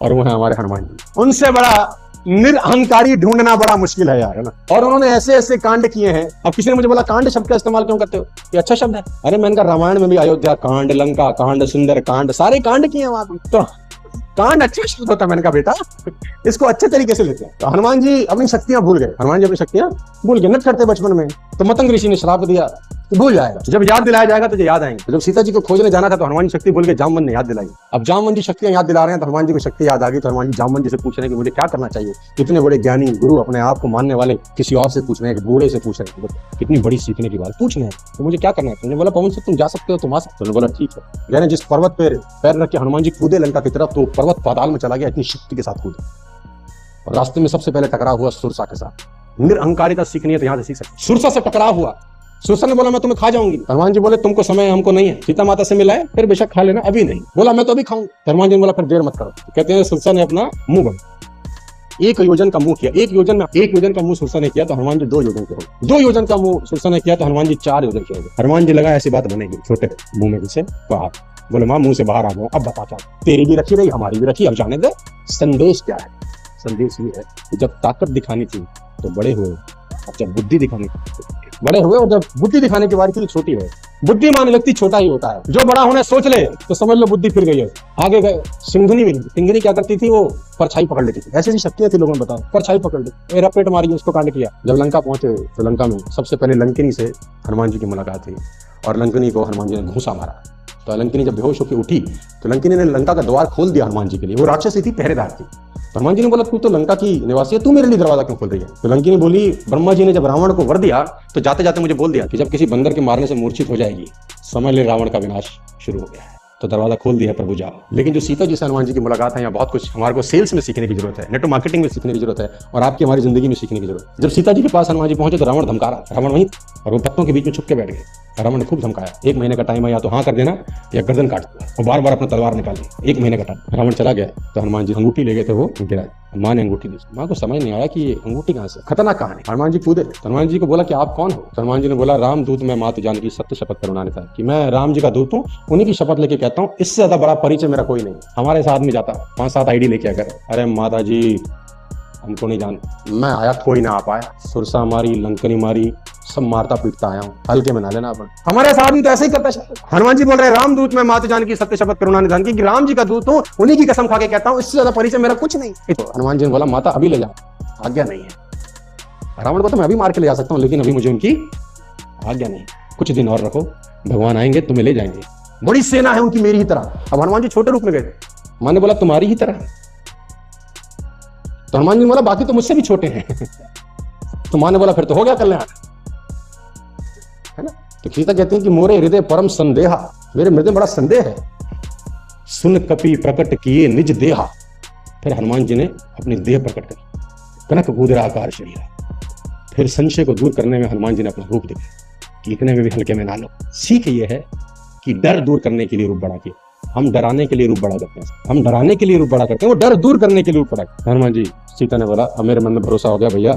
और वो है हमारे हनुमान जी। उनसे बड़ा निरअहंकारी ढूंढना बड़ा मुश्किल है यार, है ना। और उन्होंने ऐसे ऐसे कांड किए हैं। अब किसी ने मुझे बोला कांड शब्द का इस्तेमाल क्यों करते हो, ये अच्छा शब्द है। अरे मैंने कहा रामायण में भी अयोध्या कांड, लंका कांड, सुंदर कांड, सारे कांड किए वहां पे। तो कांड अच्छा शब्द होता है। मैंने कहा बेटा इसको अच्छे तरीके से लेते हैं। तो हनुमान जी अपनी शक्तियां भूल गए। हनुमान जी अपनी शक्तियां भूल गए, नट करते बचपन में। तो मतंग ऋषि ने श्राप दिया तो भूल जाएगा, जब याद दिलाया जाएगा तो याद आएंगे। तो जब सीता जी को खोजने जाना था तो हनुमान जी शक्ति भूल के जामवन ने याद दिलाई। अब जामवन जी शक्तियां याद दिला रहे हैं तो हनुमान जी को शक्ति याद आ गई। तो हनुमान जी जामवन जी से पूछ रहे हैं कि मुझे क्या करना चाहिए। इतने बड़े ज्ञानी गुरु अपने आप को मानने वाले किसी और से पूछ रहे हैं, बूढ़े से पूछ रहे हैं, कितनी बड़ी सीखने की बात पूछ रहे हैं। तो मुझे क्या करना है। तुमने बोला पवन से तुम जा सकते हो, तुम आ सकते हो। बोला ठीक है। यानी जिस पर्वत पर पैर रख के हनुमान जी कूदे लंका की तरफ तो पर्वत पाताल में चला गया, इतनी शक्ति के साथ कूदे। और रास्ते में सबसे पहले टकराव हुआ सुरसा के साथ। निरअहंकारिता सीखनी है तो यहाँ से सीख सकते। सुरसा से टकराव हुआ, सुरसा ने बोला मैं तुम्हें खा जाऊंगी। हनुमान जी बोले तुमको समय हमको नहीं है, सीता माता से मिलाए फिर बेशक खा लेना, अभी नहीं। बोला मैं तो अभी खाऊं। हनुमान जी ने बोला फिर देर मत करो। कहते हैं सुरसा ने अपना मुंह बढ़ा, 1 योजन का मुंह किया। 1 योजन का मुंह सुरसा ने किया तो हनुमान जी 2 योजन के हो। 2 योजन का मुंह सुरसा ने किया तो हनुमान जी 4 योजन के हो गए। हनुमान जी लगा ऐसी बात बनेगी, छोटे मुंह में से बाहर। बोले माँ मुंह से बाहर आ गया, अब बता क्या, तेरी भी रखी रही हमारी भी रखी, अब जाने दे। संदेश क्या है। संदेश ये है कि जब ताकत दिखानी थी तो बड़े हुए, अब जब बुद्धि दिखानी बड़े हुए, और जब बुद्धि दिखाने की बारी थी तो छोटी हुए। बुद्धिमान व्यक्ति छोटा ही होता है। जो बड़ा होने सोच ले तो समझ लो बुद्धि फिर गई है, आगे गए। सिंघनी मिली, सिंघनी क्या करती थी, वो परछाई पकड़ लेती थी। ऐसी ऐसी शक्तियां थी लोगों ने, बताओ। परछाई पकड़ ली, मेरा पेट मारी, उसको कांड किया। जब लंका पहुंचे तो लंका में सबसे पहले लंकिनी से हनुमान जी की मुलाकात हुई और लंकिनी को हनुमान जी ने घूंसा मारा। तो लंकिनी जब बेहोश होकर उठी तो लंकिनी ने लंका का द्वार खोल दिया हनुमान जी के लिए। वो राक्षसी थी, पहरेदार थी। तो हनुमान जी ने बोला तू तो लंका की निवासी है, तू मेरे लिए दरवाजा क्यों खोल रही है। तो लंकिनी बोली ब्रह्मा जी ने जब रावण को वर दिया तो जाते जाते मुझे बोल दिया कि जब किसी बंदर के मारने से मूर्छित हो जाएगी समझ ले रावण का विनाश शुरू हो गया है। तो दरवाजा खोल दिया प्रभु जाओ। लेकिन जो सीता जी से हनुमान जी की मुलाकात है, यहाँ बहुत कुछ हमारे को सेल्स में सीखने की जरूरत है, नेटवर्क मार्केटिंग में सीखने की जरूरत है, और आपकी हमारी जिंदगी में सीखने की जरूरत है। जब सीता जी के पास हनुमान जी पहुंचे तो रावण धमका रहा। रावण वहीं और वो पत्तों के बीच में छुप के बैठ गए। रावण ने खूब धमकाया, 1 महीने का टाइम है, या तो हाँ कर देना या गर्दन काट देना। और बार बार अपना तलवार निकाल ली। 1 महीने का टाइम। रावण चला गया तो हनुमान जी अंगूठी ले गए थे, वो गिरा। माँ ने अंगूठी दी। माँ को समझ नहीं आया कि ये अंगूठी कहाँ से, खतरनाक कहानी। हनुमान जी कूदे। हनुमान जी को बोला कि आप कौन हो। तो हनुमान जी ने बोला राम दूत मैं मात जानकी सत्य शपथ कर उन्होंने कहा कि मैं राम जी का दूत हूँ, उन्हीं की शपथ लेके कहता हूँ, इससे ज्यादा बड़ा परिचय मेरा कोई नहीं। हमारे साथ में जाता 5-7 आईडी लेके आकर, अरे माता जी हमको नहीं जान, मैं आया कोई ना आ पाया, सुरसा मारी, लंकनी मारी, सब मारता पीटता आया हूँ, हल्के में ना लेना अपन। हमारे साथ में तो ऐसे ही करता है। हनुमान जी बोल रहे राम दूत मैं माता जानकी सत्य शपथ करुणा निधान की, कि राम जी का दूत हूँ, उन्हीं की कसम खा के कहता हूँ, इससे ज्यादा परिचय मेरा कुछ नहीं। तो हनुमान जी ने बोला माता अभी ले जाओ, आज्ञा नहीं है। रावण को तो मैं अभी मार के ले जा सकता हूँ, लेकिन अभी मुझे उनकी आज्ञा नहीं। कुछ दिन और रखो, भगवान आएंगे तुम्हें ले जाएंगे। बड़ी सेना है उनकी मेरी ही तरह। अब हनुमान जी छोटे रूप में गए। मां ने बोला तुम्हारी ही तरह। तो हनुमान जी ने बोला बाकी तो मुझसे भी छोटे हैं। तो मां ने बोला फिर तो हो गया कल्याण, है ना। तो सीता कहती है कि मोरे हृदय परम संदेहा, मेरे हृदय बड़ा संदेह है। सुन कपि प्रकट किए निज देहा। फिर हनुमान जी ने अपनी देह प्रकट करी, कनक कूदरा आकार शरीर। फिर संशय को दूर करने में हनुमान जी ने अपना रूप दिखाया कि इतने में भी हल्के में ना लो। सीख ये है कि डर दूर करने के लिए रूप बड़ा किया। हम डराने के लिए रूप बड़ा करते हैं, हम डराने के लिए रूप बड़ा करते हैं, वो डर दूर करने के लिए रूप बड़ा करते हैं। हनुमान जी, सीता ने बोला अब मेरे मन में भरोसा हो गया भैया,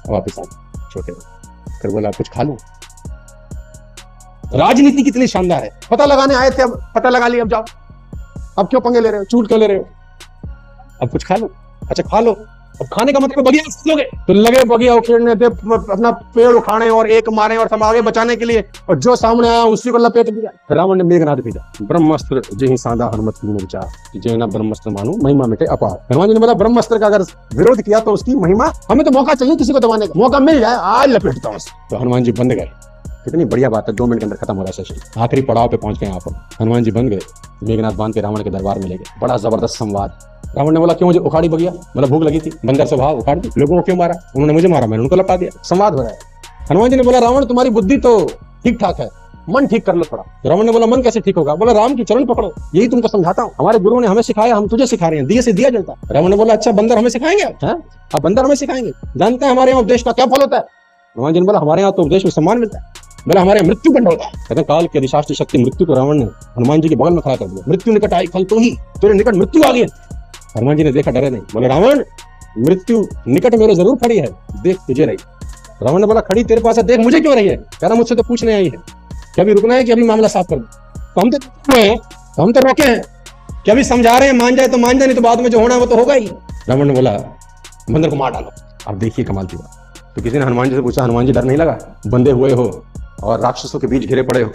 वापिस आ छोटे। फिर बोला कुछ खा लूं। राजनीति कितनी शानदार है। पता लगाने आए थे, अब पता लगा लिया, अब जाओ। अब क्यों पंगे ले रहे हो, चूट क्यों ले रहे हो। अब कुछ खा लो। अच्छा खा लो। अब खाने का मतलब बगिया लोगे तो लगे बगिया उखेड़ने थे, अपना पेड़ उखाड़े और एक मारे और सब आगे बचाने के लिए, और जो सामने आया उसी को लपेट दिया। रावण ने मेघनाद भेजा, ब्रह्मास्त्र जय सादा हनुमत की विचार जय ना ब्रह्मास्त्र मानो महिमा मिटे अपार। हनुमान जी ने बोला ब्रह्मास्त्र का अगर विरोध किया तो उसकी महिमा, हमें तो मौका चाहिए, किसी को दबाने का मौका मिल जाए आज लपेटता हूँ। तो हनुमान जी बंद गए। कितनी बढ़िया बात है, 2 मिनट के अंदर खत्म हो रहा है सेशन। आखिरी पड़ाव पे पहुंच गए यहाँ पर। हनुमान जी बन गए, मेघनाथ बांध के रावण के दरबार में ले गए। बड़ा जबरदस्त संवाद। रावण ने बोला क्यों मुझे उखाड़ी बगिया, मतलब भूख लगी थी, बंदर स्वभाव उखाड़ दी। लोगों को क्यों मारा, उन्होंने मुझे मारा, मैंने उनको लपटा दिया। संवाद हो रहा है। हनुमान जी ने बोला रावण तुम्हारी बुद्धि तो ठीक ठाक है, मन ठीक कर लो थोड़ा। रावण ने बोला मन कैसे ठीक होगा। बोला राम की चरण पकड़ो, यही तुमको समझाता हूँ। हमारे गुरुओं ने हमें सिखाया, हम तुझे सिखा रहे हैं, दिए से दिया जलता। रावण ने बोला अच्छा बंदर हमें सिखाएंगे, अब बंदर हमें सिखाएंगे, जानते हैं हमारे यहाँ उपदेश का क्या फल होता है। हनुमान जी ने बोला हमारे यहाँ तो उपदेश में सम्मान मिलता है। बोला हमारे मृत्यु दंड होता है। कहते काल के अधिशास्त्री शक्ति मृत्यु को रावण ने हनुमान जी के बगल में खड़ा कर दिया। मृत्यु निकट आई फल तो ही, तेरे निकट मृत्यु आ गई। हनुमान जी ने देखा, डरे नहीं। बोले रावण मृत्यु निकट मेरे जरूर खड़ी है, देख तुझे रही। रावण ने बोला खड़ी तेरे पास है, देख मुझे क्यों रही है। कह रहा मुझसे तो पूछने आई है, क्या अभी रुकना है कि अभी मामला साफ कर दो। तो हम तो रोके हैं, कि अभी समझा रहे हैं, मान जाए तो मान जाए, नहीं तो बाद में जो होना है वो तो होगा ही। रावण ने बोला बंदर को मार डालो। अब देखिए कमाल की बात, तो किसी ने हनुमान जी से पूछा, हनुमान जी डर नहीं लगा, बंधे हुए हो और राक्षसों के बीच घिरे पड़े हो।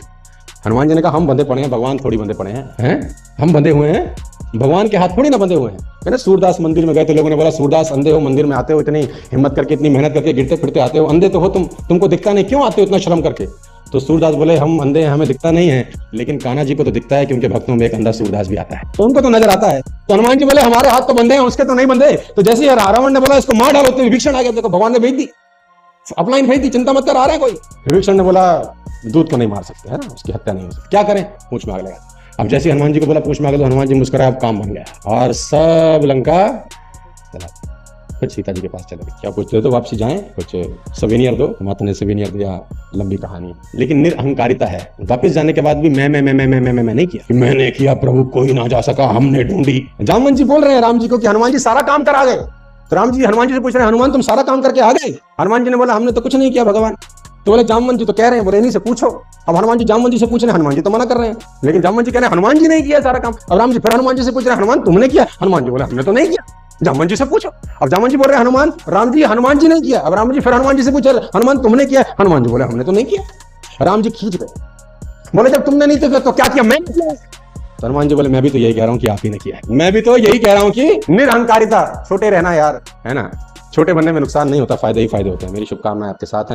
हनुमान जी ने कहा हम बंधे पड़े हैं, भगवान थोड़ी बंधे पड़े हैं, हम बंधे हुए हैं, भगवान के हाथ थोड़ी ना बंधे हुए हैं। मैंने सूरदास मंदिर में गए तो लोगों ने बोला सूरदास अंधे हो, मंदिर में आते हो, इतनी हिम्मत करके इतनी मेहनत करके गिरते फिरते आते हो, अंधे तो हो तुमको दिखता नहीं, क्यों आते हो इतना श्रम करके। तो सूरदास बोले हम अंधे हैं, हमें दिखता नहीं है, लेकिन कान्हा जी को तो दिखता है कि उनके भक्तों में एक अंधा सूरदास भी आता है, तो उनको तो नजर आता है। तो हनुमान जी बोले हमारे हाथ तो बंधे हैं, उसके तो नहीं बंधे। तो जैसे ही रावण ने बोला इसको मार डालो, तो विभीषण आ गया, देखो भगवान ने भेज दी, अपलाइन भेज दी, चिंता मत कर, आ रहा है कोई। विभीषण ने बोला दूध को नहीं मार सकते, है ना, उसकी हत्या नहीं हो सकती, क्या करें, पूंछ में आग लगा। अब जैसे हनुमान जी को बोला पूंछ में आग, तो हनुमान जी मुस्कुराए, अब काम बन गया और सब लंका चला। फिर सीता जी के पास चले गए, क्या कुछ दे दो वापसी जाएं, कुछ सवेनियर दो। माता ने सवेनियर दिया, लंबी कहानी, लेकिन निरअहंकारिता है। वापस जाने के बाद भी मैं नहीं किया, मैंने किया प्रभु कोई ना जा सका, हमने ढूंढी। जामवंत जी बोल रहे हैं राम जी को कि हनुमान जी सारा काम करा गए। तो राम जी हनुमान जी से पूछ रहे हैं हनुमान तुम सारा काम करके आ गए। हनुमान जी ने बोला हमने तो कुछ नहीं किया भगवान। तो बोले जामवंत जी तो कह रहे हैं, बोले इन्हीं से पूछो। अब हनुमान जी जामवंत जी से पूछ रहे हैं, हनुमान जी तो मना कर रहे हैं, लेकिन जामवंत जी कह रहे हैं हनुमान जी नहीं किया सारा काम। अब राम जी फिर हनुमान जी से पूछ रहे हैं हनुमान तुमने किया। हनुमान जी बोले हमने तो नहीं किया, जामवंत जी से पूछो। अब जामवंत जी बोल रहे हैं हनुमान हनुमान जी नहीं किया। अब राम जी फिर हनुमान जी से पूछ रहे हनुमान तुमने किया। हनुमान जी बोले हमने तो नहीं किया। राम जी खींच गए, बोले जब तुमने नहीं तो क्या किया, मैंने किया। तो हनुमान जी बोले मैं भी तो यही कह रहा हूँ कि आप ही ने किया है, मैं भी तो यही कह रहा हूँ कि निरअहंकारिता, छोटे रहना यार, है ना, छोटे बनने में नुकसान नहीं होता, फायदे ही फायदे होते हैं। मेरी शुभकामनाएं आपके साथ हैं।